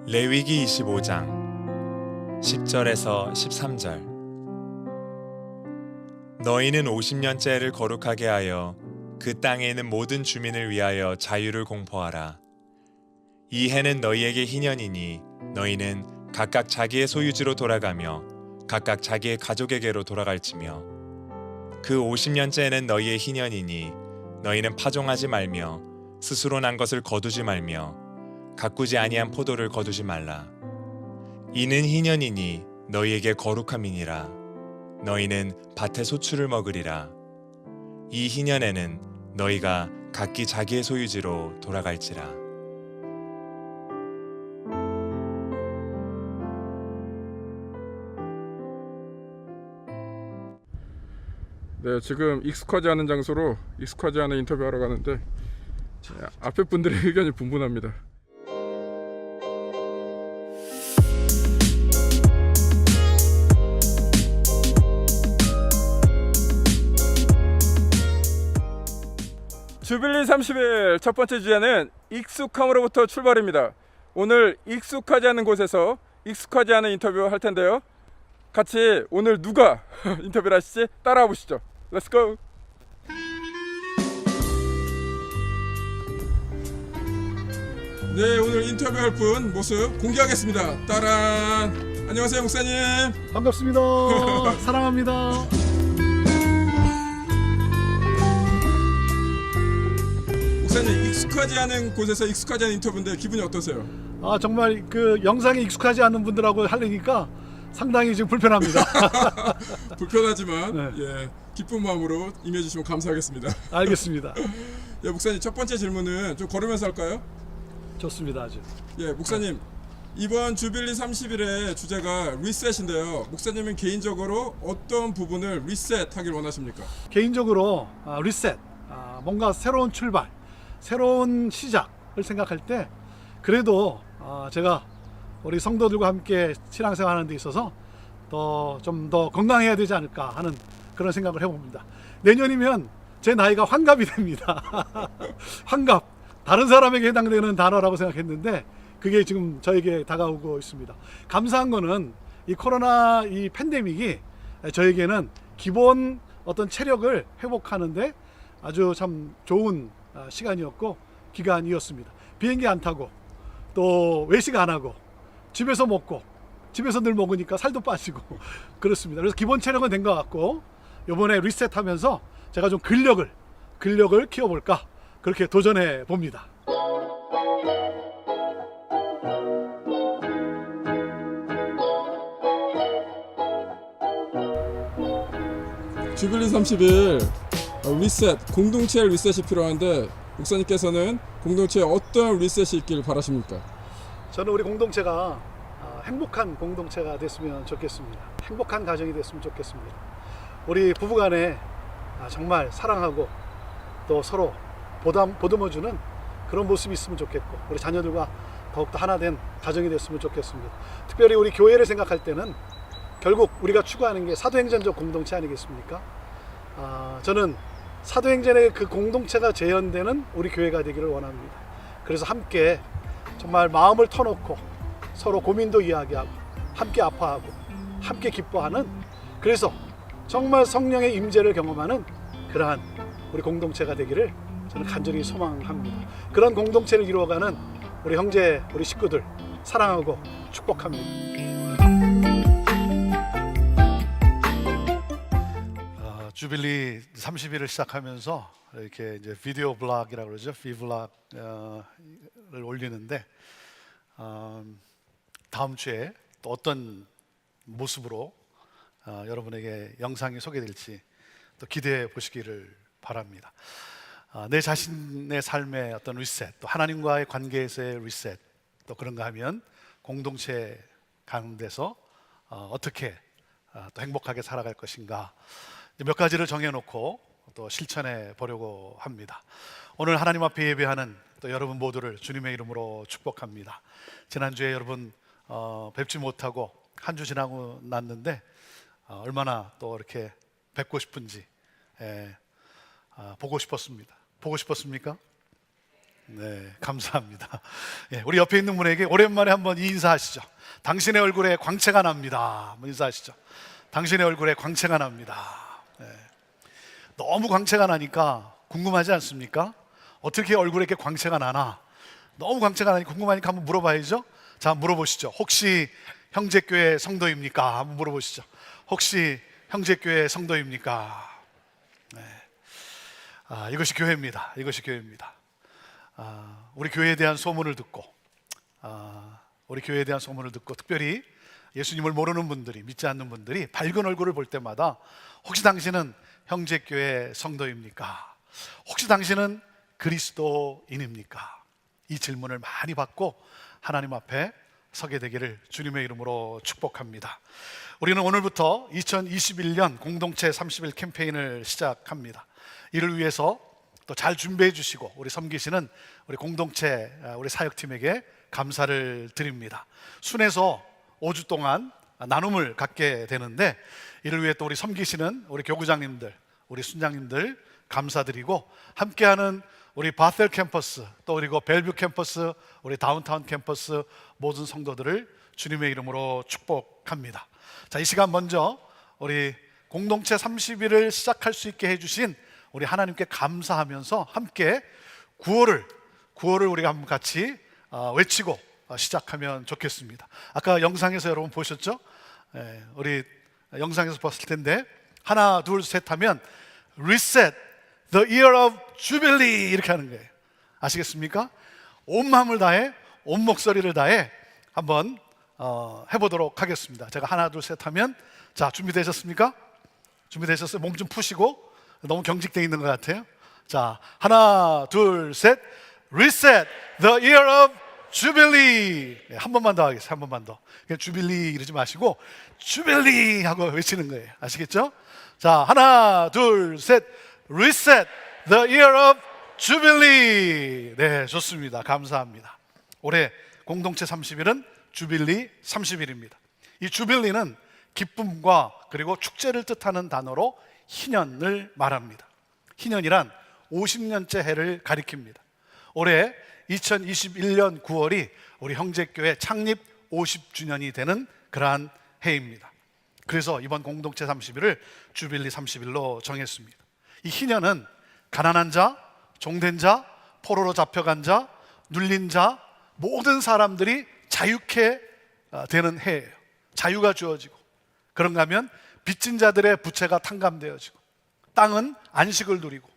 레위기 25장 10절에서 13절. 너희는 50년째를 거룩하게 하여 그 땅에 있는 모든 주민을 위하여 자유를 공포하라. 이 해는 너희에게 희년이니 너희는 각각 자기의 소유지로 돌아가며 각각 자기의 가족에게로 돌아갈지며, 그 50년째는 너희의 희년이니 너희는 파종하지 말며 스스로 난 것을 거두지 말며 가꾸지 아니한 포도를 거두지 말라. 이는 희년이니 너희에게 거룩함이니라. 너희는 밭의 소출을 먹으리라. 이 희년에는 너희가 각기 자기의 소유지로 돌아갈지라. 네, 지금 익숙하지 않은 장소로 익숙하지 않은 인터뷰하러 가는데 앞에 분들의 의견이 분분합니다. 주빌리 30일 첫 번째 주제는 익숙함으로부터 출발입니다. 오늘 익숙하지 않은 곳에서 익숙하지 않은 인터뷰 할 텐데요. 같이 오늘 누가 인터뷰를 하실지 따라와 보시죠. Let's go. 네, 오늘 인터뷰할 분 모습 공개하겠습니다. 따란. 안녕하세요, 목사님. 반갑습니다. 사랑합니다. 목사님, 익숙하지 않은 곳에서 익숙하지 않은 인터뷰인데 기분이 어떠세요? 정말 그 영상에 익숙하지 않은 분들하고 하려니까 상당히 지금 불편합니다. 불편하지만 네. 예, 기쁜 마음으로 임해주시면 감사하겠습니다. 알겠습니다. 예, 목사님, 첫 번째 질문은 좀 걸으면서 할까요? 좋습니다. 아주. 예, 목사님, 이번 주빌리 30일의 주제가 리셋인데요. 목사님은 개인적으로 어떤 부분을 리셋하길 원하십니까? 개인적으로 리셋, 뭔가 새로운 출발, 새로운 시작을 생각할 때 그래도 제가 우리 성도들과 함께 신앙생활하는 데 있어서 좀 더 건강해야 되지 않을까 하는 그런 생각을 해봅니다. 내년이면 제 나이가 환갑이 됩니다. 환갑, 다른 사람에게 해당되는 단어라고 생각했는데 그게 지금 저에게 다가오고 있습니다. 감사한 거는 이 코로나 이 팬데믹이 저에게는 기본 어떤 체력을 회복하는데 아주 참 좋은 시간이었고 기간이었습니다. 비행기 안 타고 또 외식 안 하고 집에서 먹고 집에서 늘 먹으니까 살도 빠지고 그렇습니다. 그래서 기본 체력은 된 것 같고 이번에 리셋하면서 제가 좀 근력을 키워볼까 그렇게 도전해 봅니다. 주빌리 30일 리셋, 공동체의 리셋이 필요한데 목사님께서는 공동체에 어떤 리셋이 있길 바라십니까? 저는 우리 공동체가 행복한 공동체가 됐으면 좋겠습니다. 행복한 가정이 됐으면 좋겠습니다. 우리 부부간에 정말 사랑하고 또 서로 보듬어주는 그런 모습이 있으면 좋겠고 우리 자녀들과 더욱더 하나 된 가정이 됐으면 좋겠습니다. 특별히 우리 교회를 생각할 때는 결국 우리가 추구하는 게 사도행전적 공동체 아니겠습니까? 저는 사도행전의 그 공동체가 재현되는 우리 교회가 되기를 원합니다. 그래서 함께 정말 마음을 터놓고 서로 고민도 이야기하고 함께 아파하고 함께 기뻐하는, 그래서 정말 성령의 임재를 경험하는 그러한 우리 공동체가 되기를 저는 간절히 소망합니다. 그런 공동체를 이루어가는 우리 형제, 우리 식구들 사랑하고 축복합니다. 주빌리 30일을 시작하면서 이렇게 이제 비디오 블락이라고 그러죠. 비블락을 올리는데 다음 주에 또 어떤 모습으로 여러분에게 영상이 소개될지 또 기대해 보시기를 바랍니다. 내 자신의 삶의 어떤 리셋, 또 하나님과의 관계에서의 리셋, 또 그런가 하면 공동체 가운데서 어떻게 또 행복하게 살아갈 것인가, 몇 가지를 정해놓고 또 실천해 보려고 합니다. 오늘 하나님 앞에 예배하는 또 여러분 모두를 주님의 이름으로 축복합니다. 지난주에 여러분 뵙지 못하고 한 주 지나고 났는데 얼마나 또 이렇게 뵙고 싶은지 보고 싶었습니다. 보고 싶었습니까? 네, 감사합니다. 예, 우리 옆에 있는 분에게 오랜만에 한번 이 인사하시죠. 당신의 얼굴에 광채가 납니다. 한번 인사하시죠. 당신의 얼굴에 광채가 납니다. 네. 너무 광채가 나니까 궁금하지 않습니까? 어떻게 얼굴에 이렇게 광채가 나나? 너무 광채가 나니까 궁금하니까 한번 물어봐야죠. 자, 물어보시죠. 혹시 형제교회 성도입니까? 한번 물어보시죠. 혹시 형제교회 성도입니까? 네. 이것이 교회입니다. 이것이 교회입니다. 우리 교회에 대한 소문을 듣고, 우리 교회에 대한 소문을 듣고 특별히 예수님을 모르는 분들이, 믿지 않는 분들이 밝은 얼굴을 볼 때마다 혹시 당신은 형제교회 성도입니까? 혹시 당신은 그리스도인입니까? 이 질문을 많이 받고 하나님 앞에 서게 되기를 주님의 이름으로 축복합니다. 우리는 오늘부터 2021년 공동체 30일 캠페인을 시작합니다. 이를 위해서 또 잘 준비해 주시고 우리 섬기시는 우리 공동체, 우리 사역팀에게 감사를 드립니다. 순에서 5주 동안 나눔을 갖게 되는데 이를 위해 또 우리 섬기시는 우리 교구장님들, 우리 순장님들 감사드리고, 함께하는 우리 바셀 캠퍼스, 또 그리고 벨뷰 캠퍼스, 우리 다운타운 캠퍼스 모든 성도들을 주님의 이름으로 축복합니다. 자, 이 시간 먼저 우리 공동체 30일을 시작할 수 있게 해주신 우리 하나님께 감사하면서 함께 구호를 우리가 한번 같이 외치고 시작하면 좋겠습니다. 아까 영상에서 여러분 보셨죠? 우리 영상에서 봤을 텐데 하나 둘 셋 하면 Reset the year of Jubilee 이렇게 하는 거예요. 아시겠습니까? 온 마음을 다해, 온 목소리를 다해 한번 해보도록 하겠습니다. 제가 하나 둘 셋 하면, 자, 준비되셨습니까? 준비되셨어요? 몸 좀 푸시고, 너무 경직되어 있는 것 같아요. 자, 하나 둘 셋, Reset the year of Jubilee. 한 번만 더 하겠습니다. 한 번만 더. 그냥 주빌리 이러지 마시고 주빌리 하고 외치는 거예요. 아시겠죠? 자, 하나 둘 셋, Reset the year of Jubilee. 네, 좋습니다. 감사합니다. 올해 공동체 30일은 주빌리 30일입니다. 이 주빌리는 기쁨과 그리고 축제를 뜻하는 단어로 희년을 말합니다. 희년이란 50년째 해를 가리킵니다. 올해 2021년 9월이 우리 형제교회 창립 50주년이 되는 그러한 해입니다. 그래서 이번 공동체 30일을 주빌리 30일로 정했습니다. 이 희년은 가난한 자, 종된 자, 포로로 잡혀간 자, 눌린 자, 모든 사람들이 자유케 되는 해예요. 자유가 주어지고, 그런가 하면 빚진 자들의 부채가 탕감되어지고, 땅은 안식을 누리고,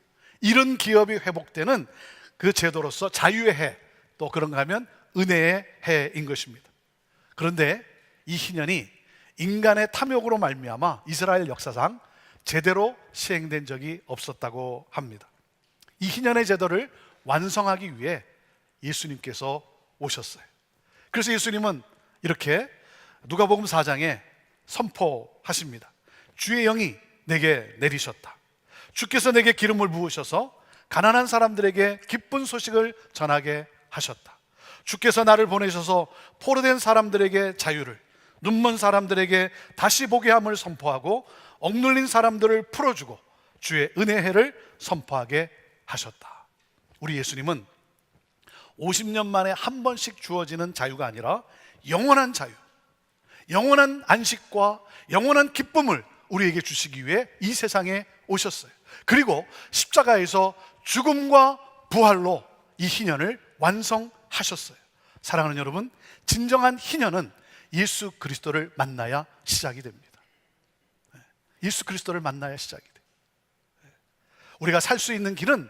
잃은 기업이 회복되는 그 제도로서 자유의 해, 또 그런가 하면 은혜의 해인 것입니다. 그런데 이 희년이 인간의 탐욕으로 말미암아 이스라엘 역사상 제대로 시행된 적이 없었다고 합니다. 이 희년의 제도를 완성하기 위해 예수님께서 오셨어요. 그래서 예수님은 이렇게 누가복음 4장에 선포하십니다. 주의 영이 내게 내리셨다. 주께서 내게 기름을 부으셔서 가난한 사람들에게 기쁜 소식을 전하게 하셨다. 주께서 나를 보내셔서 포로된 사람들에게 자유를, 눈먼 사람들에게 다시 보게 함을 선포하고, 억눌린 사람들을 풀어주고 주의 은혜해를 선포하게 하셨다. 우리 예수님은 50년 만에 한 번씩 주어지는 자유가 아니라 영원한 자유, 영원한 안식과 영원한 기쁨을 우리에게 주시기 위해 이 세상에 오셨어요. 그리고 십자가에서 죽음과 부활로 이 희년을 완성하셨어요. 사랑하는 여러분, 진정한 희년은 예수 그리스도를 만나야 시작이 됩니다. 예수 그리스도를 만나야 시작이 돼요. 우리가 살 수 있는 길은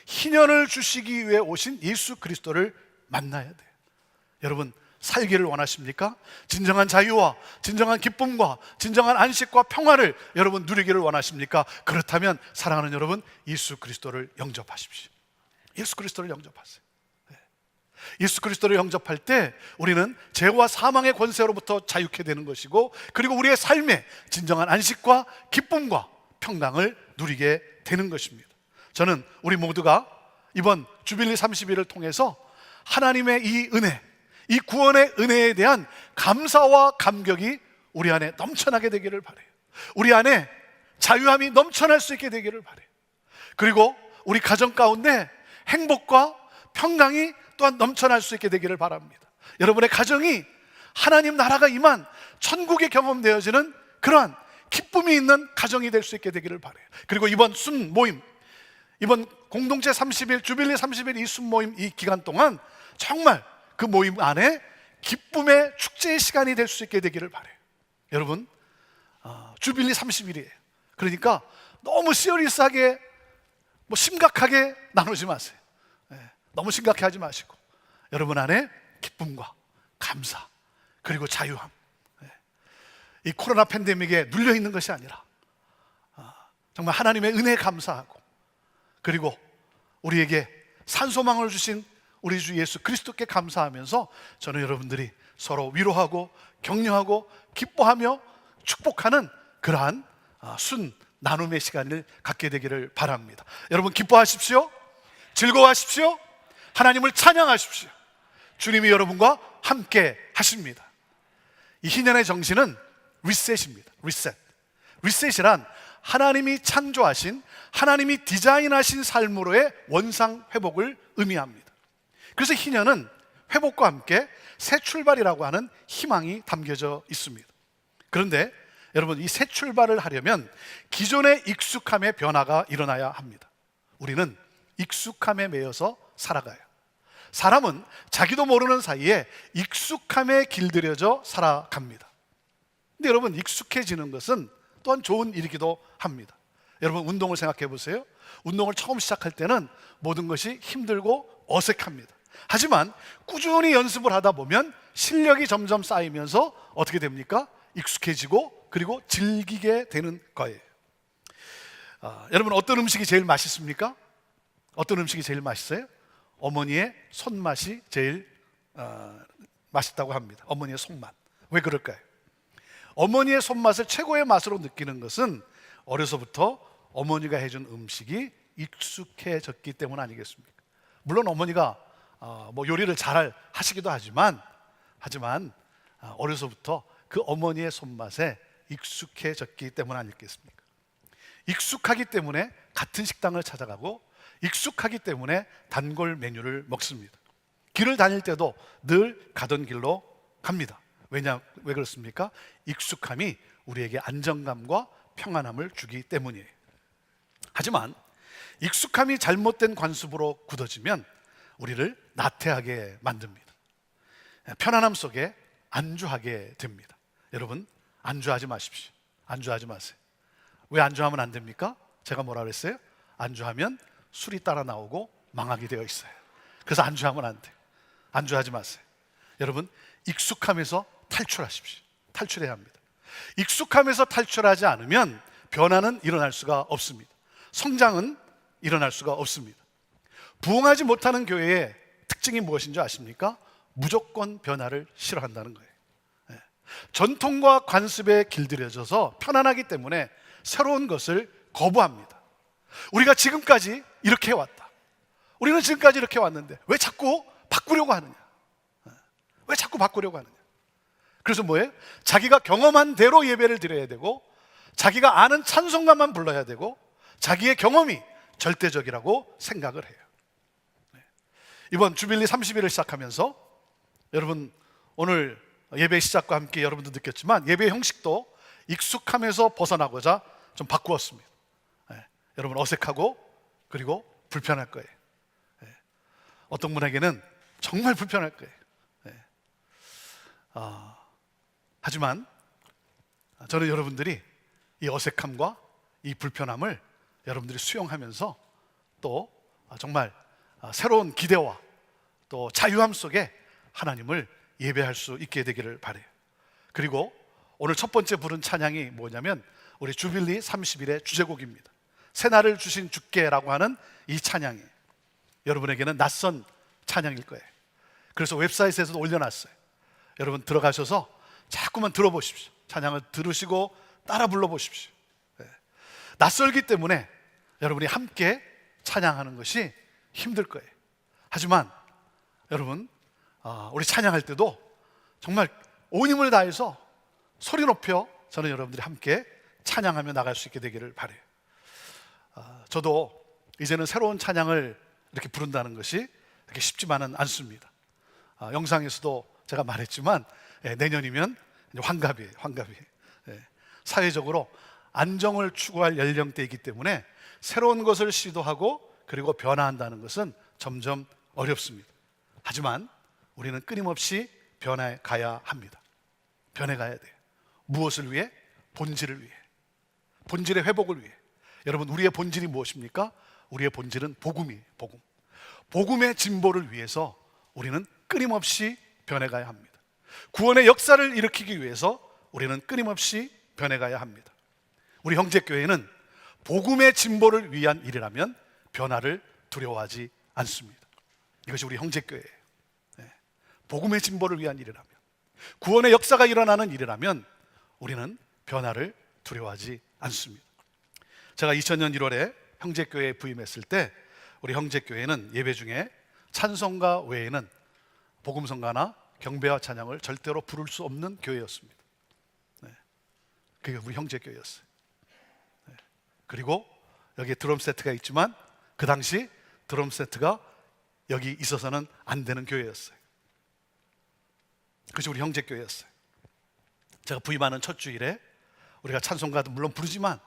희년을 주시기 위해 오신 예수 그리스도를 만나야 돼요. 여러분, 살기를 원하십니까? 진정한 자유와 진정한 기쁨과 진정한 안식과 평화를 여러분 누리기를 원하십니까? 그렇다면 사랑하는 여러분, 예수 그리스도를 영접하십시오. 예수 그리스도를 영접하세요. 예수 그리스도를 영접할 때 우리는 죄와 사망의 권세로부터 자유케 되는 것이고, 그리고 우리의 삶에 진정한 안식과 기쁨과 평강을 누리게 되는 것입니다. 저는 우리 모두가 이번 주빌리 30일을 통해서 하나님의 이 은혜, 이 구원의 은혜에 대한 감사와 감격이 우리 안에 넘쳐나게 되기를 바라요. 우리 안에 자유함이 넘쳐날 수 있게 되기를 바라요. 그리고 우리 가정 가운데 행복과 평강이 또한 넘쳐날 수 있게 되기를 바랍니다. 여러분의 가정이 하나님 나라가 임한 천국이 경험되어지는 그러한 기쁨이 있는 가정이 될 수 있게 되기를 바라요. 그리고 이번 순 모임, 이번 공동체 30일, 주빌리 30일 이 순 모임 이 기간 동안 정말 그 모임 안에 기쁨의 축제의 시간이 될 수 있게 되기를 바라요. 여러분, 주빌리 30일이에요. 그러니까 너무 시리어스하게 심각하게 나누지 마세요. 너무 심각해 하지 마시고 여러분 안에 기쁨과 감사 그리고 자유함, 이 코로나 팬데믹에 눌려 있는 것이 아니라 정말 하나님의 은혜에 감사하고, 그리고 우리에게 산소망을 주신 우리 주 예수 그리스도께 감사하면서 저는 여러분들이 서로 위로하고 격려하고 기뻐하며 축복하는 그러한 순 나눔의 시간을 갖게 되기를 바랍니다. 여러분 기뻐하십시오. 즐거워하십시오. 하나님을 찬양하십시오. 주님이 여러분과 함께 하십니다. 이 희년의 정신은 리셋입니다. 리셋이란 하나님이 창조하신, 하나님이 디자인하신 삶으로의 원상 회복을 의미합니다. 그래서 희년은 회복과 함께 새 출발이라고 하는 희망이 담겨져 있습니다. 그런데 여러분, 이 새 출발을 하려면 기존의 익숙함의 변화가 일어나야 합니다. 우리는 익숙함에 매여서 살아가요. 사람은 자기도 모르는 사이에 익숙함에 길들여져 살아갑니다. 근데 여러분, 익숙해지는 것은 또한 좋은 일이기도 합니다. 여러분, 운동을 생각해 보세요. 운동을 처음 시작할 때는 모든 것이 힘들고 어색합니다. 하지만 꾸준히 연습을 하다 보면 실력이 점점 쌓이면서 어떻게 됩니까? 익숙해지고 그리고 즐기게 되는 거예요. 여러분, 어떤 음식이 제일 맛있습니까? 어떤 음식이 제일 맛있어요? 어머니의 손맛이 제일 맛있다고 합니다. 어머니의 손맛. 왜 그럴까요? 어머니의 손맛을 최고의 맛으로 느끼는 것은 어려서부터 어머니가 해준 음식이 익숙해졌기 때문 아니겠습니까? 물론 어머니가 요리를 잘 하시기도 하지만 어려서부터 그 어머니의 손맛에 익숙해졌기 때문 아니겠습니까? 익숙하기 때문에 같은 식당을 찾아가고, 익숙하기 때문에 단골 메뉴를 먹습니다. 길을 다닐 때도 늘 가던 길로 갑니다. 왜 그렇습니까? 익숙함이 우리에게 안정감과 평안함을 주기 때문이에요. 하지만 익숙함이 잘못된 관습으로 굳어지면 우리를 나태하게 만듭니다. 편안함 속에 안주하게 됩니다. 여러분, 안주하지 마십시오. 안주하지 마세요. 왜 안주하면 안 됩니까? 제가 뭐라 그랬어요? 안주하면 술이 따라 나오고 망하게 되어 있어요. 그래서 안주하면 안 돼요. 안주하지 마세요. 여러분, 익숙함에서 탈출하십시오. 탈출해야 합니다. 익숙함에서 탈출하지 않으면 변화는 일어날 수가 없습니다. 성장은 일어날 수가 없습니다. 부흥하지 못하는 교회의 특징이 무엇인지 아십니까? 무조건 변화를 싫어한다는 거예요. 전통과 관습에 길들여져서 편안하기 때문에 새로운 것을 거부합니다. 우리가 지금까지 이렇게 해왔다. 우리는 지금까지 이렇게 왔는데 왜 자꾸 바꾸려고 하느냐? 왜 자꾸 바꾸려고 하느냐? 그래서 뭐예요? 자기가 경험한 대로 예배를 드려야 되고, 자기가 아는 찬송가만 불러야 되고, 자기의 경험이 절대적이라고 생각을 해요. 이번 주빌리 30일을 시작하면서 여러분, 오늘 예배 시작과 함께 여러분도 느꼈지만 예배 형식도 익숙함에서 벗어나고자 좀 바꾸었습니다. 여러분, 어색하고 그리고 불편할 거예요. 어떤 분에게는 정말 불편할 거예요. 하지만 저는 여러분들이 이 어색함과 이 불편함을 여러분들이 수용하면서 또 정말 새로운 기대와 또 자유함 속에 하나님을 예배할 수 있게 되기를 바라요. 그리고 오늘 첫 번째 부른 찬양이 뭐냐면 우리 주빌리 30일의 주제곡입니다. 새날을 주신 주께라고 하는 이 찬양이 여러분에게는 낯선 찬양일 거예요. 그래서 웹사이트에서도 올려놨어요. 여러분 들어가셔서 자꾸만 들어보십시오. 찬양을 들으시고 따라 불러보십시오. 낯설기 때문에 여러분이 함께 찬양하는 것이 힘들 거예요. 하지만 여러분, 우리 찬양할 때도 정말 온 힘을 다해서 소리 높여 저는 여러분들이 함께 찬양하며 나갈 수 있게 되기를 바라요. 저도 이제는 새로운 찬양을 이렇게 부른다는 것이 그게 쉽지만은 않습니다. 영상에서도 제가 말했지만 내년이면 이제 환갑이에요. 환갑이에요. 사회적으로 안정을 추구할 연령대이기 때문에 새로운 것을 시도하고 그리고 변화한다는 것은 점점 어렵습니다. 하지만 우리는 끊임없이 변해 가야 합니다. 변해 가야 돼요. 무엇을 위해? 본질을 위해. 본질의 회복을 위해. 여러분, 우리의 본질이 무엇입니까? 우리의 본질은 복음이에요. 복음. 복음의 진보를 위해서 우리는 끊임없이 변해가야 합니다. 구원의 역사를 일으키기 위해서 우리는 끊임없이 변해가야 합니다. 우리 형제교회는 복음의 진보를 위한 일이라면 변화를 두려워하지 않습니다. 이것이 우리 형제교회예요. 복음의 진보를 위한 일이라면, 구원의 역사가 일어나는 일이라면 우리는 변화를 두려워하지 않습니다. 제가 2000년 1월에 형제교회에 부임했을 때 우리 형제교회는 예배 중에 찬송가 외에는 복음성가나 경배와 찬양을 절대로 부를 수 없는 교회였습니다. 그게 우리 형제교회였어요. 그리고 여기에 드럼 세트가 있지만 그 당시 드럼 세트가 여기 있어서는 안 되는 교회였어요. 그것이 우리 형제교회였어요. 제가 부임하는 첫 주일에 우리가 찬송가도 물론 부르지만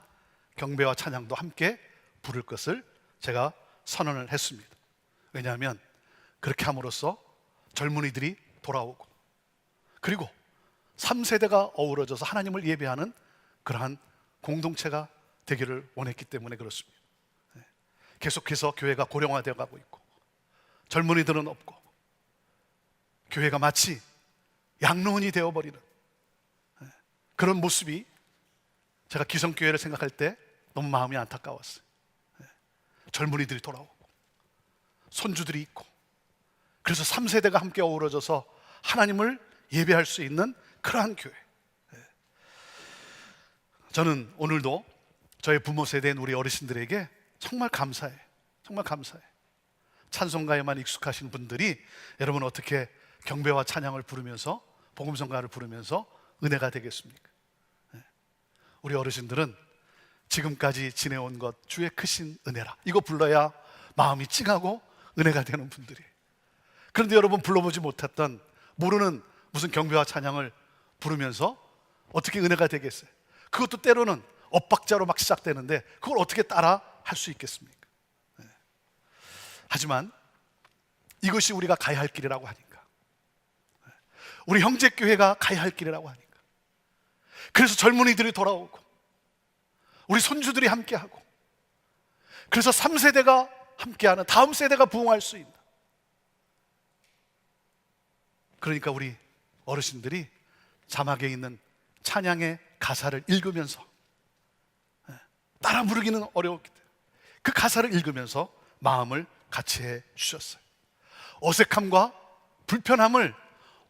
경배와 찬양도 함께 부를 것을 제가 선언을 했습니다. 왜냐하면 그렇게 함으로써 젊은이들이 돌아오고 그리고 3세대가 어우러져서 하나님을 예배하는 그러한 공동체가 되기를 원했기 때문에 그렇습니다. 계속해서 교회가 고령화되어 가고 있고 젊은이들은 없고 교회가 마치 양로원이 되어버리는 그런 모습이 제가 기성교회를 생각할 때 너무 마음이 안타까웠어요. 젊은이들이 돌아오고 손주들이 있고 그래서 3세대가 함께 어우러져서 하나님을 예배할 수 있는 그러한 교회. 저는 오늘도 저희 부모 세대인 우리 어르신들에게 정말 감사해. 정말 감사해. 찬송가에만 익숙하신 분들이 여러분 어떻게 경배와 찬양을 부르면서 복음성가를 부르면서 은혜가 되겠습니까? 우리 어르신들은 지금까지 지내온 것 주의 크신 은혜라 이거 불러야 마음이 찡하고 은혜가 되는 분들이. 그런데 여러분 불러보지 못했던 모르는 무슨 경배와 찬양을 부르면서 어떻게 은혜가 되겠어요? 그것도 때로는 엇박자로 막 시작되는데 그걸 어떻게 따라 할 수 있겠습니까? 하지만 이것이 우리가 가야 할 길이라고 하니까, 우리 형제교회가 가야 할 길이라고 하니까, 그래서 젊은이들이 돌아오고 우리 손주들이 함께하고 그래서 3세대가 함께하는 다음 세대가 부흥할 수 있는, 그러니까 우리 어르신들이 자막에 있는 찬양의 가사를 읽으면서 따라 부르기는 어려웠기 때문에 그 가사를 읽으면서 마음을 같이 해 주셨어요. 어색함과 불편함을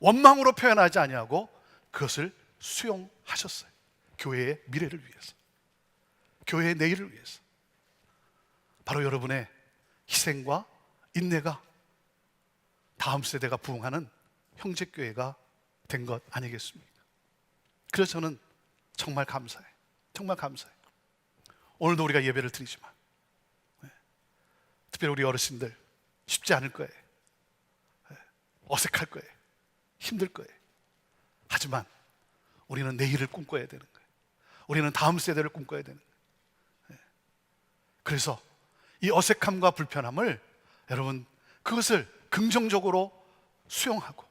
원망으로 표현하지 아니하고 그것을 수용하셨어요. 교회의 미래를 위해서, 교회의 내일을 위해서. 바로 여러분의 희생과 인내가 다음 세대가 부흥하는 형제교회가 된 것 아니겠습니까? 그래서 저는 정말 감사해. 정말 감사해. 오늘도 우리가 예배를 드리지만 특별히 우리 어르신들 쉽지 않을 거예요. 어색할 거예요. 힘들 거예요. 하지만 우리는 내일을 꿈꿔야 되는 거예요. 우리는 다음 세대를 꿈꿔야 되는 거예요. 그래서 이 어색함과 불편함을 여러분 그것을 긍정적으로 수용하고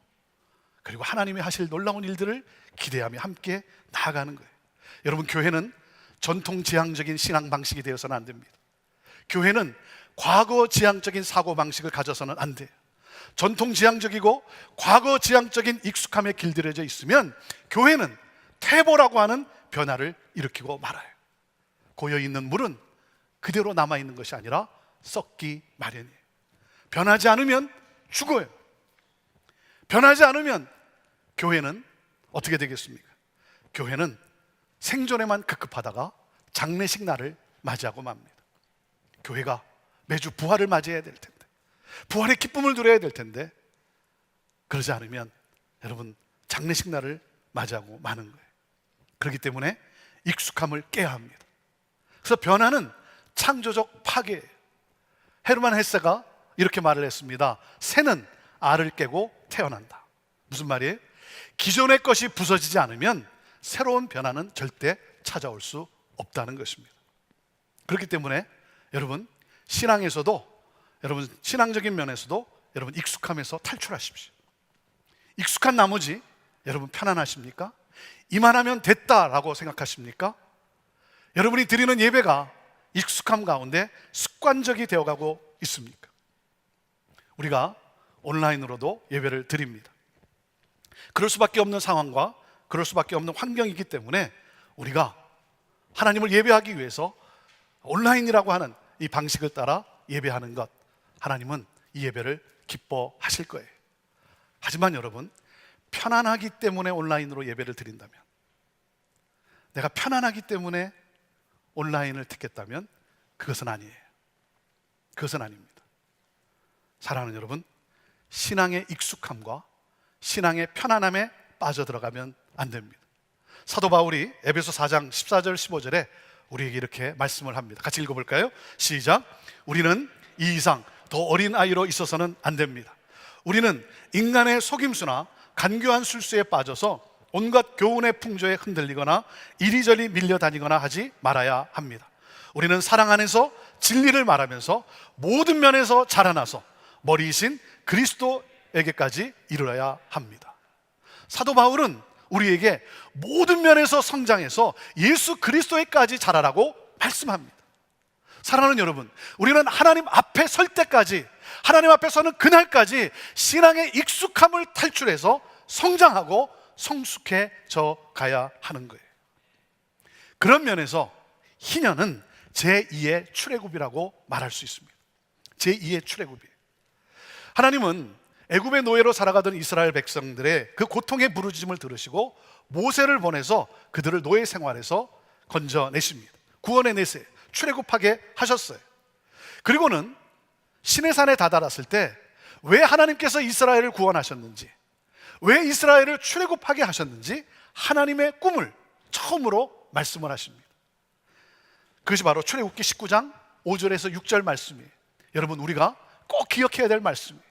그리고 하나님이 하실 놀라운 일들을 기대하며 함께 나아가는 거예요. 여러분 교회는 전통지향적인 신앙 방식이 되어서는 안 됩니다. 교회는 과거지향적인 사고방식을 가져서는 안 돼요. 전통지향적이고 과거지향적인 익숙함에 길들여져 있으면 교회는 퇴보라고 하는 변화를 일으키고 말아요. 고여있는 물은 그대로 남아있는 것이 아니라 썩기 마련이에요. 변하지 않으면 죽어요. 변하지 않으면 교회는 어떻게 되겠습니까? 교회는 생존에만 급급하다가 장례식 날을 맞이하고 맙니다. 교회가 매주 부활을 맞이해야 될 텐데, 부활의 기쁨을 누려야 될 텐데 그러지 않으면 여러분 장례식 날을 맞이하고 마는 거예요. 그렇기 때문에 익숙함을 깨야 합니다. 그래서 변화는 창조적 파괴예요. 헤르만 헤세가 이렇게 말을 했습니다. 새는 알을 깨고 태어난다. 무슨 말이에요? 기존의 것이 부서지지 않으면 새로운 변화는 절대 찾아올 수 없다는 것입니다. 그렇기 때문에 여러분, 신앙에서도, 여러분 신앙적인 면에서도 여러분 익숙함에서 탈출하십시오. 익숙한 나머지 여러분 편안하십니까? 이만하면 됐다라고 생각하십니까? 여러분이 드리는 예배가 익숙함 가운데 습관적이 되어가고 있습니까? 우리가 온라인으로도 예배를 드립니다. 그럴 수밖에 없는 상황과 그럴 수밖에 없는 환경이기 때문에 우리가 하나님을 예배하기 위해서 온라인이라고 하는 이 방식을 따라 예배하는 것, 하나님은 이 예배를 기뻐하실 거예요. 하지만 여러분, 편안하기 때문에 온라인으로 예배를 드린다면, 내가 편안하기 때문에 온라인을 듣겠다면 그것은 아니에요. 그것은 아닙니다. 사랑하는 여러분, 신앙의 익숙함과 신앙의 편안함에 빠져들어가면 안 됩니다. 사도 바울이 에베소 4장 14절 15절에 우리에게 이렇게 말씀을 합니다. 같이 읽어볼까요? 시작. 우리는 이 이상 더 어린 아이로 있어서는 안 됩니다. 우리는 인간의 속임수나 간교한 술수에 빠져서 온갖 교훈의 풍조에 흔들리거나 이리저리 밀려다니거나 하지 말아야 합니다. 우리는 사랑 안에서 진리를 말하면서 모든 면에서 자라나서 머리이신 그리스도에게까지 이르러야 합니다. 사도 바울은 우리에게 모든 면에서 성장해서 예수 그리스도에까지 자라라고 말씀합니다. 사랑하는 여러분, 우리는 하나님 앞에 설 때까지, 하나님 앞에 서는 그날까지 신앙의 익숙함을 탈출해서 성장하고 성숙해져 가야 하는 거예요. 그런 면에서 희년은 제2의 출애굽이라고 말할 수 있습니다. 제2의 출애굽이에요. 하나님은 애굽의 노예로 살아가던 이스라엘 백성들의 그 고통의 부르짖음을 들으시고 모세를 보내서 그들을 노예 생활에서 건져내십니다. 구원해내세요. 출애굽하게 하셨어요. 그리고는 시내산에 다다랐을 때 왜 하나님께서 이스라엘을 구원하셨는지, 왜 이스라엘을 출애굽하게 하셨는지 하나님의 꿈을 처음으로 말씀을 하십니다. 그것이 바로 출애굽기 19장 5절에서 6절 말씀이에요. 여러분, 우리가 꼭 기억해야 될 말씀이에요.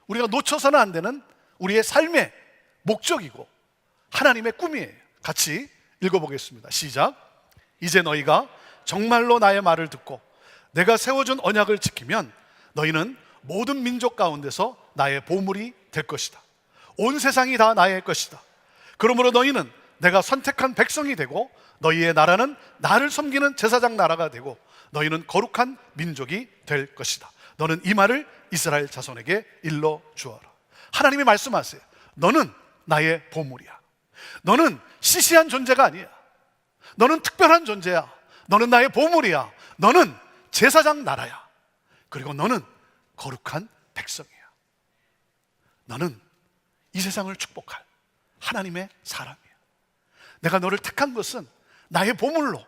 우리가 놓쳐서는 안 되는 우리의 삶의 목적이고 하나님의 꿈이에요. 같이 읽어보겠습니다. 시작. 이제 너희가 정말로 나의 말을 듣고 내가 세워준 언약을 지키면 너희는 모든 민족 가운데서 나의 보물이 될 것이다. 온 세상이 다 나의 것이다. 그러므로 너희는 내가 선택한 백성이 되고 너희의 나라는 나를 섬기는 제사장 나라가 되고 너희는 거룩한 민족이 될 것이다. 너는 이 말을 이스라엘 자손에게 일러 주어라. 하나님이 말씀하세요. 너는 나의 보물이야. 너는 시시한 존재가 아니야. 너는 특별한 존재야. 너는 나의 보물이야. 너는 제사장 나라야. 그리고 너는 거룩한 백성이야. 너는 이 세상을 축복할 하나님의 사람이야. 내가 너를 택한 것은 나의 보물로,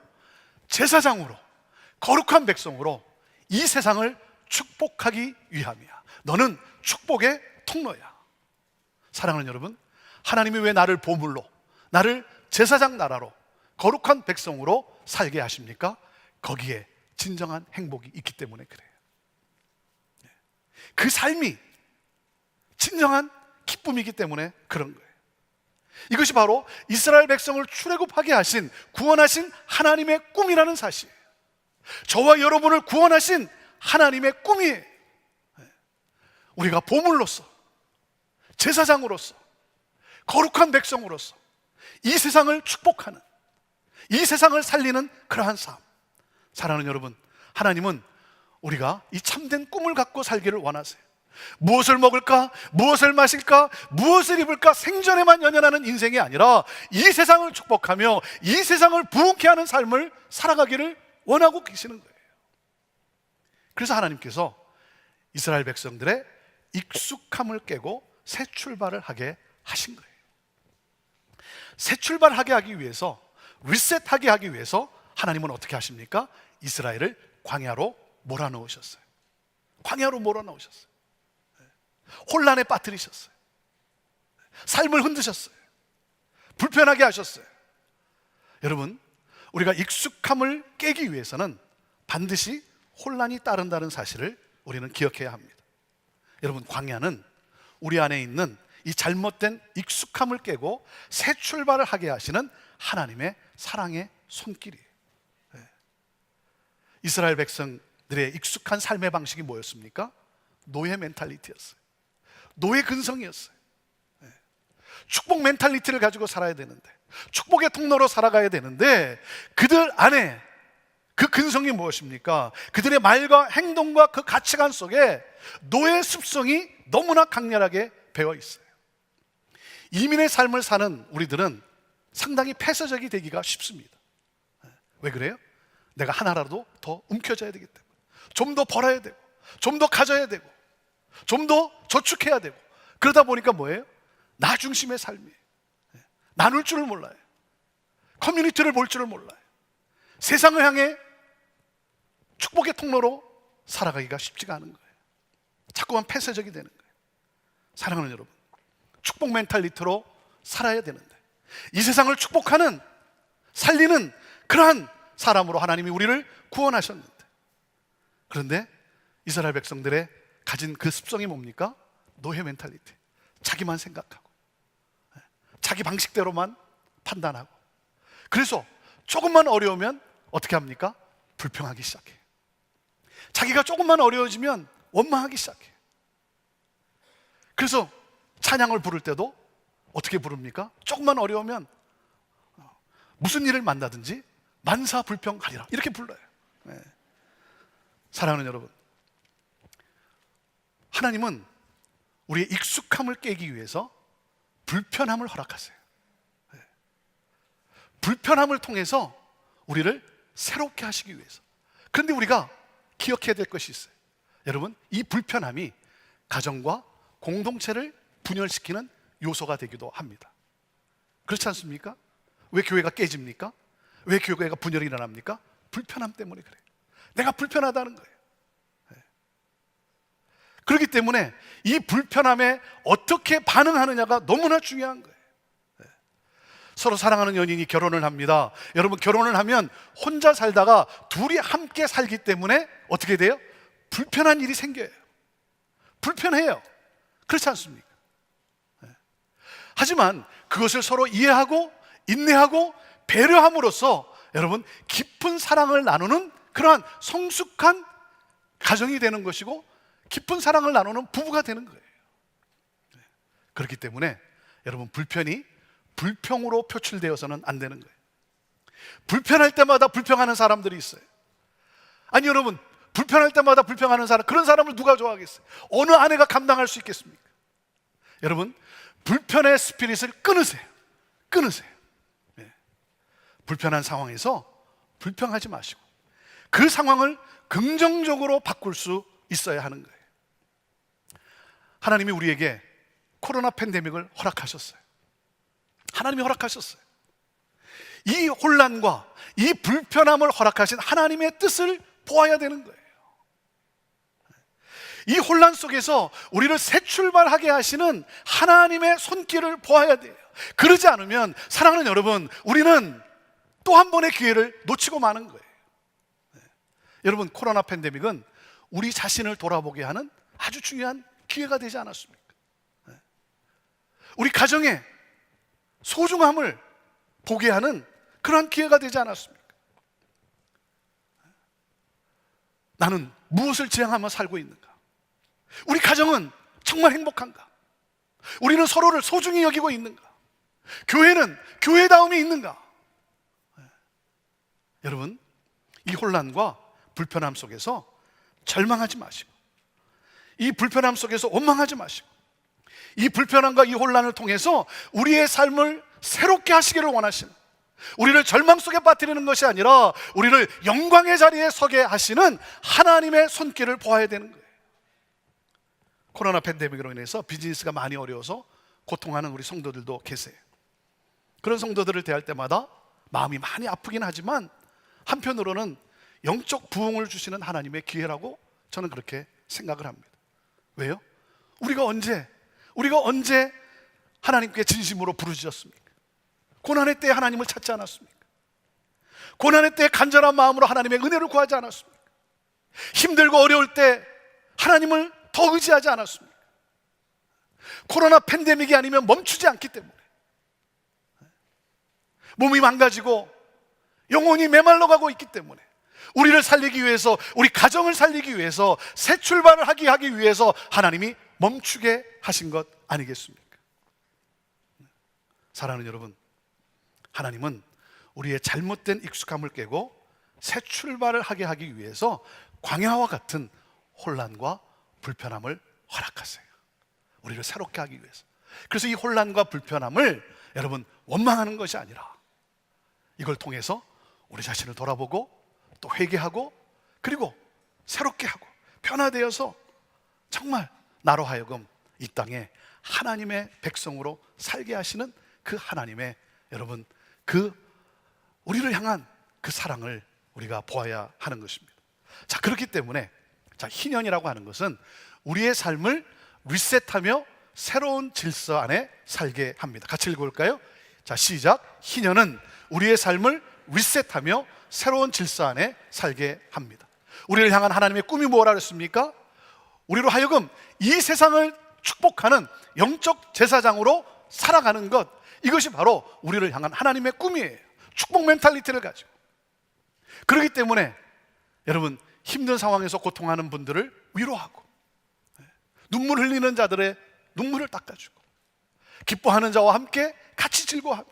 제사장으로, 거룩한 백성으로 이 세상을 축복하기 위함이야. 너는 축복의 통로야. 사랑하는 여러분, 하나님이 왜 나를 보물로, 나를 제사장 나라로, 거룩한 백성으로 살게 하십니까? 거기에 진정한 행복이 있기 때문에 그래요. 그 삶이 진정한 기쁨이기 때문에 그런 거예요. 이것이 바로 이스라엘 백성을 출애굽하게 하신, 구원하신 하나님의 꿈이라는 사실이에요. 저와 여러분을 구원하신 하나님의 꿈이에요. 우리가 보물로서, 제사장으로서, 거룩한 백성으로서 이 세상을 축복하는, 이 세상을 살리는 그러한 삶. 사랑하는 여러분, 하나님은 우리가 이 참된 꿈을 갖고 살기를 원하세요. 무엇을 먹을까? 무엇을 마실까? 무엇을 입을까? 생존에만 연연하는 인생이 아니라 이 세상을 축복하며 이 세상을 부흥케 하는 삶을 살아가기를 원하고 계시는 거예요. 그래서 하나님께서 이스라엘 백성들의 익숙함을 깨고 새 출발을 하게 하신 거예요. 새 출발하게 하기 위해서, 리셋하게 하기 위해서 하나님은 어떻게 하십니까? 이스라엘을 광야로 몰아넣으셨어요. 광야로 몰아넣으셨어요. 혼란에 빠뜨리셨어요. 삶을 흔드셨어요. 불편하게 하셨어요. 여러분, 우리가 익숙함을 깨기 위해서는 반드시 혼란이 따른다는 사실을 우리는 기억해야 합니다. 여러분, 광야는 우리 안에 있는 이 잘못된 익숙함을 깨고 새 출발을 하게 하시는 하나님의 사랑의 손길이에요. 이스라엘 백성들의 익숙한 삶의 방식이 뭐였습니까? 노예 멘탈리티였어요. 노예 근성이었어요. 축복 멘탈리티를 가지고 살아야 되는데, 축복의 통로로 살아가야 되는데, 그들 안에 그 근성이 무엇입니까? 그들의 말과 행동과 그 가치관 속에 노예 습성이 너무나 강렬하게 배어 있어요. 이민의 삶을 사는 우리들은 상당히 폐쇄적이 되기가 쉽습니다. 왜 그래요? 내가 하나라도 더 움켜져야 되기 때문에, 좀 더 벌어야 되고, 좀 더 가져야 되고, 좀 더 저축해야 되고, 그러다 보니까 뭐예요? 나 중심의 삶이에요. 나눌 줄을 몰라요. 커뮤니티를 볼 줄을 몰라요. 세상을 향해 축복의 통로로 살아가기가 쉽지가 않은 거예요. 자꾸만 폐쇄적이 되는 거예요. 사랑하는 여러분, 축복 멘탈리티로 살아야 되는데, 이 세상을 축복하는, 살리는 그러한 사람으로 하나님이 우리를 구원하셨는데, 그런데 이스라엘 백성들의 가진 그 습성이 뭡니까? 노예 멘탈리티. 자기만 생각하고, 자기 방식대로만 판단하고, 그래서 조금만 어려우면 어떻게 합니까? 불평하기 시작해요. 자기가 조금만 어려워지면 원망하기 시작해요. 그래서 찬양을 부를 때도 어떻게 부릅니까? 조금만 어려우면 무슨 일을 만나든지 만사불평하리라, 이렇게 불러요. 사랑하는 여러분, 하나님은 우리의 익숙함을 깨기 위해서 불편함을 허락하세요. 불편함을 통해서 우리를 새롭게 하시기 위해서. 그런데 우리가 기억해야 될 것이 있어요. 여러분, 이 불편함이 가정과 공동체를 분열시키는 요소가 되기도 합니다. 그렇지 않습니까? 왜 교회가 깨집니까? 왜 교회가 분열이 일어납니까? 불편함 때문에 그래요. 내가 불편하다는 거예요. 그렇기 때문에 이 불편함에 어떻게 반응하느냐가 너무나 중요한 거예요. 서로 사랑하는 연인이 결혼을 합니다. 여러분, 결혼을 하면 혼자 살다가 둘이 함께 살기 때문에 어떻게 돼요? 불편한 일이 생겨요. 불편해요. 그렇지 않습니까? 하지만 그것을 서로 이해하고 인내하고 배려함으로써 여러분, 깊은 사랑을 나누는 그러한 성숙한 가정이 되는 것이고, 깊은 사랑을 나누는 부부가 되는 거예요. 그렇기 때문에 여러분, 불편이 불평으로 표출되어서는 안 되는 거예요. 불편할 때마다 불평하는 사람들이 있어요. 아니 여러분, 불편할 때마다 불평하는 사람, 그런 사람을 누가 좋아하겠어요? 어느 아내가 감당할 수 있겠습니까? 여러분, 불편의 스피릿을 끊으세요. 끊으세요. 불편한 상황에서 불평하지 마시고 그 상황을 긍정적으로 바꿀 수 있어야 하는 거예요. 하나님이 우리에게 코로나 팬데믹을 허락하셨어요. 하나님이 허락하셨어요. 이 혼란과 이 불편함을 허락하신 하나님의 뜻을 보아야 되는 거예요. 이 혼란 속에서 우리를 새 출발하게 하시는 하나님의 손길을 보아야 돼요. 그러지 않으면 사랑하는 여러분, 우리는 또 한 번의 기회를 놓치고 마는 거예요. 여러분, 코로나 팬데믹은 우리 자신을 돌아보게 하는 아주 중요한 기회가 되지 않았습니까? 우리 가정의 소중함을 보게 하는 그러한 기회가 되지 않았습니까? 나는 무엇을 지향하며 살고 있는가? 우리 가정은 정말 행복한가? 우리는 서로를 소중히 여기고 있는가? 교회는 교회다움이 있는가? 여러분, 이 혼란과 불편함 속에서 절망하지 마시고, 이 불편함 속에서 원망하지 마시고, 이 불편함과 이 혼란을 통해서 우리의 삶을 새롭게 하시기를 원하시는, 우리를 절망 속에 빠뜨리는 것이 아니라 우리를 영광의 자리에 서게 하시는 하나님의 손길을 보아야 되는 거예요. 코로나 팬데믹으로 인해서 비즈니스가 많이 어려워서 고통하는 우리 성도들도 계세요. 그런 성도들을 대할 때마다 마음이 많이 아프긴 하지만 한편으로는 영적 부흥을 주시는 하나님의 기회라고 저는 그렇게 생각을 합니다. 왜요? 우리가 언제 하나님께 진심으로 부르짖었습니까? 고난의 때에 하나님을 찾지 않았습니까? 고난의 때에 간절한 마음으로 하나님의 은혜를 구하지 않았습니까? 힘들고 어려울 때 하나님을 더 의지하지 않았습니까? 코로나 팬데믹이 아니면 멈추지 않기 때문에, 몸이 망가지고 영혼이 메말라 가고 있기 때문에, 우리를 살리기 위해서, 우리 가정을 살리기 위해서, 새 출발을 하기 위해서 하나님이 멈추게 하신 것 아니겠습니까? 사랑하는 여러분, 하나님은 우리의 잘못된 익숙함을 깨고 새 출발을 하기 위해서 광야와 같은 혼란과 불편함을 허락하세요. 우리를 새롭게 하기 위해서. 그래서 이 혼란과 불편함을 여러분 원망하는 것이 아니라 이걸 통해서 우리 자신을 돌아보고 또 회개하고 그리고 새롭게 하고 변화되어서 정말 나로 하여금 이 땅에 하나님의 백성으로 살게 하시는 그 하나님의 여러분 그 우리를 향한 그 사랑을 우리가 보아야 하는 것입니다. 자, 그렇기 때문에 희년이라고 하는 것은 우리의 삶을 리셋하며 새로운 질서 안에 살게 합니다. 같이 읽어볼까요? 자, 시작. 희년은 우리의 삶을 리셋하며 새로운 질서 안에 살게 합니다. 우리를 향한 하나님의 꿈이 뭐라 그랬습니까? 우리로 하여금 이 세상을 축복하는 영적 제사장으로 살아가는 것, 이것이 바로 우리를 향한 하나님의 꿈이에요. 축복 멘탈리티를 가지고. 그렇기 때문에 여러분 힘든 상황에서 고통하는 분들을 위로하고, 눈물 흘리는 자들의 눈물을 닦아주고, 기뻐하는 자와 함께 같이 즐거워하며,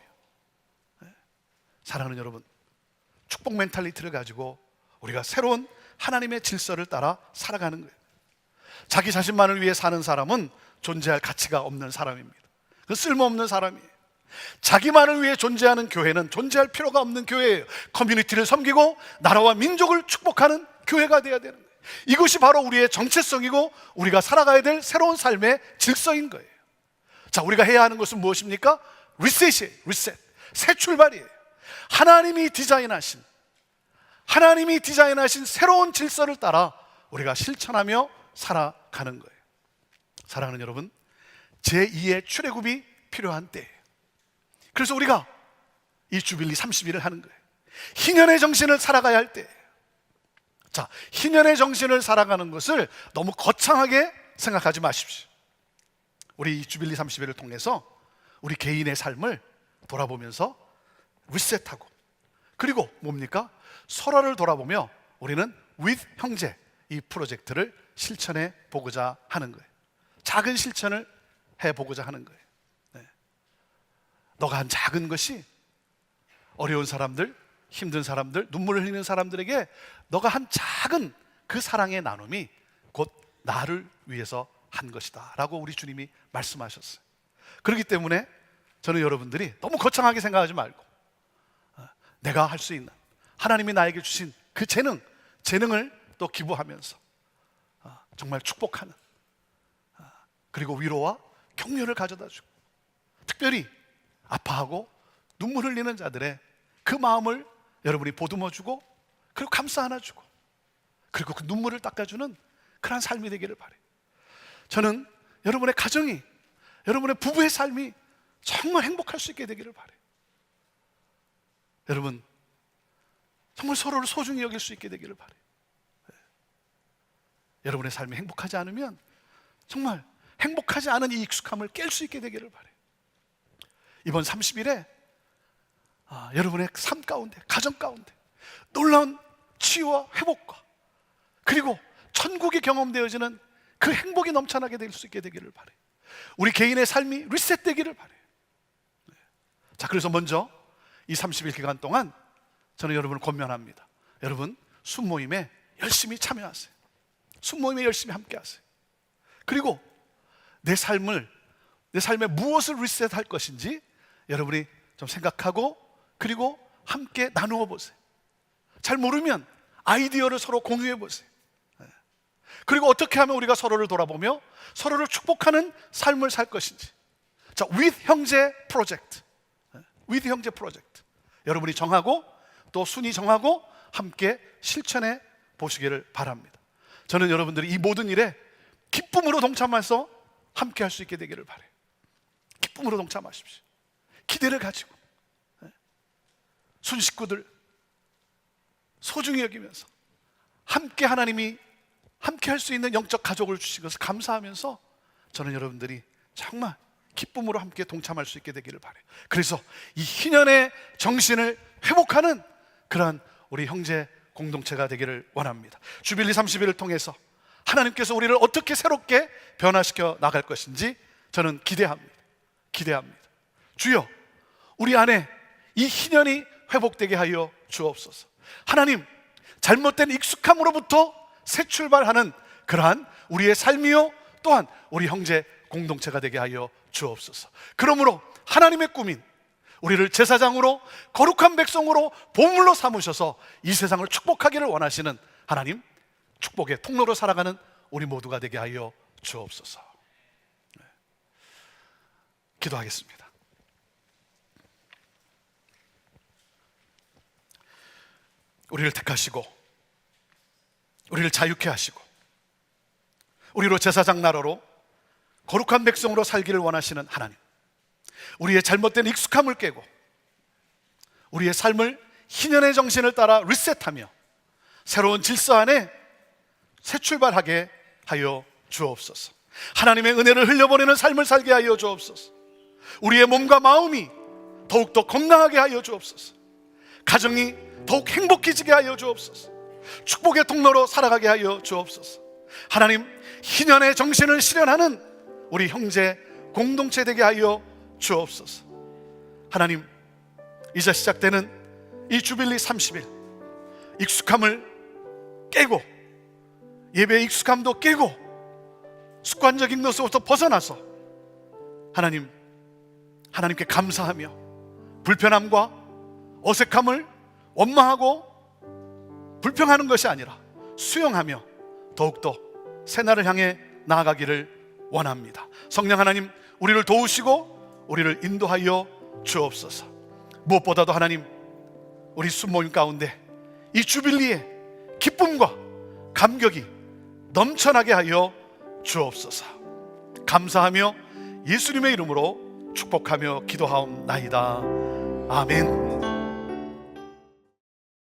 사랑하는 여러분, 축복 멘탈리티를 가지고 우리가 새로운 하나님의 질서를 따라 살아가는 거예요. 자기 자신만을 위해 사는 사람은 존재할 가치가 없는 사람입니다. 그 쓸모없는 사람이에요. 자기만을 위해 존재하는 교회는 존재할 필요가 없는 교회예요. 커뮤니티를 섬기고 나라와 민족을 축복하는 교회가 되어야 되는 거예요. 이것이 바로 우리의 정체성이고 우리가 살아가야 될 새로운 삶의 질서인 거예요. 자, 우리가 해야 하는 것은 무엇입니까? 리셋이에요. 리셋. 새 출발이에요. 하나님이 디자인하신 새로운 질서를 따라 우리가 실천하며 살아가는 거예요. 사랑하는 여러분, 제2의 출애굽이 필요한 때예요. 그래서 우리가 이 주빌리 30일을 하는 거예요. 희년의 정신을 살아가야 할 때예요. 자, 희년의 정신을 살아가는 것을 너무 거창하게 생각하지 마십시오. 우리 이 주빌리 30일을 통해서 우리 개인의 삶을 돌아보면서 리셋하고, 그리고 뭡니까? 서로를 돌아보며 우리는 with 형제 이 프로젝트를 실천해 보고자 하는 거예요. 작은 실천을 해보고자 하는 거예요. 너가 한 작은 것이 어려운 사람들, 힘든 사람들, 눈물을 흘리는 사람들에게 너가 한 작은 그 사랑의 나눔이 곧 나를 위해서 한 것이다 라고 우리 주님이 말씀하셨어요. 그렇기 때문에 저는 여러분들이 너무 거창하게 생각하지 말고 내가 할 수 있는 하나님이 나에게 주신 그 재능을 또 기부하면서 정말 축복하는, 그리고 위로와 격려를 가져다 주고, 특별히 아파하고 눈물 흘리는 자들의 그 마음을 여러분이 보듬어 주고, 그리고 감싸 안아 주고, 그리고 그 눈물을 닦아주는 그런 삶이 되기를 바라요. 저는 여러분의 가정이, 여러분의 부부의 삶이 정말 행복할 수 있게 되기를 바라요. 여러분, 정말 서로를 소중히 여길 수 있게 되기를 바라요. 여러분의 삶이 행복하지 않으면 정말 행복하지 않은 이 익숙함을 깰 수 있게 되기를 바라요. 이번 30일에 여러분의 삶 가운데, 가정 가운데 놀라운 치유와 회복과 그리고 천국이 경험되어지는 그 행복이 넘쳐나게 될 수 있게 되기를 바라요. 우리 개인의 삶이 리셋되기를 바라요. 자, 그래서 먼저 이 30일 기간 동안 저는 여러분을 권면합니다. 여러분, 순모임에 열심히 참여하세요. 순모임에 열심히 함께 하세요. 그리고 내 삶에 무엇을 리셋할 것인지 여러분이 좀 생각하고, 그리고 함께 나누어 보세요. 잘 모르면 아이디어를 서로 공유해 보세요. 그리고 어떻게 하면 우리가 서로를 돌아보며 서로를 축복하는 삶을 살 것인지. 자, with 형제 프로젝트, with 형제 프로젝트 여러분이 정하고 또 순위 정하고 함께 실천해 보시기를 바랍니다. 저는 여러분들이 이 모든 일에 기쁨으로 동참해서 함께 할 수 있게 되기를 바라요. 기쁨으로 동참하십시오. 기대를 가지고 순식구들 소중히 여기면서 함께 하나님이 함께 할 수 있는 영적 가족을 주신 것을 감사하면서 저는 여러분들이 정말 기쁨으로 함께 동참할 수 있게 되기를 바라요. 그래서 이 희년의 정신을 회복하는 그러한 우리 형제 공동체가 되기를 원합니다. 주빌리 30일을 통해서 하나님께서 우리를 어떻게 새롭게 변화시켜 나갈 것인지 저는 기대합니다. 주여, 우리 안에 이 희년이 회복되게 하여 주옵소서. 하나님, 잘못된 익숙함으로부터 새 출발하는 그러한 우리의 삶이요 또한 우리 형제 공동체가 되게 하여 주옵소서. 그러므로 하나님의 꿈인 우리를 제사장으로 거룩한 백성으로 보물로 삼으셔서 이 세상을 축복하기를 원하시는 하나님, 축복의 통로로 살아가는 우리 모두가 되게 하여 주옵소서. 기도하겠습니다. 우리를 택하시고 우리를 자유케 하시고 우리로 제사장 나라로 거룩한 백성으로 살기를 원하시는 하나님, 우리의 잘못된 익숙함을 깨고 우리의 삶을 희년의 정신을 따라 리셋하며 새로운 질서 안에 새 출발하게 하여 주옵소서. 하나님의 은혜를 흘려보내는 삶을 살게 하여 주옵소서. 우리의 몸과 마음이 더욱더 건강하게 하여 주옵소서. 가정이 더욱 행복해지게 하여 주옵소서. 축복의 통로로 살아가게 하여 주옵소서. 하나님, 희년의 정신을 실현하는 우리 형제 공동체 되게 하여 주옵소서. 하나님, 이제 시작되는 이 주빌리 30일 익숙함을 깨고 예배의 익숙함도 깨고 습관적인 것으로부터 벗어나서 하나님께 감사하며 불편함과 어색함을 원망하고 불평하는 것이 아니라 수용하며 더욱더 새날을 향해 나아가기를 원합니다. 성령 하나님, 우리를 도우시고 우리를 인도하여 주옵소서. 무엇보다도 하나님, 우리 순모임 가운데 이 주빌리의 기쁨과 감격이 넘쳐나게 하여 주옵소서. 감사하며 예수님의 이름으로 축복하며 기도하옵나이다. 아멘.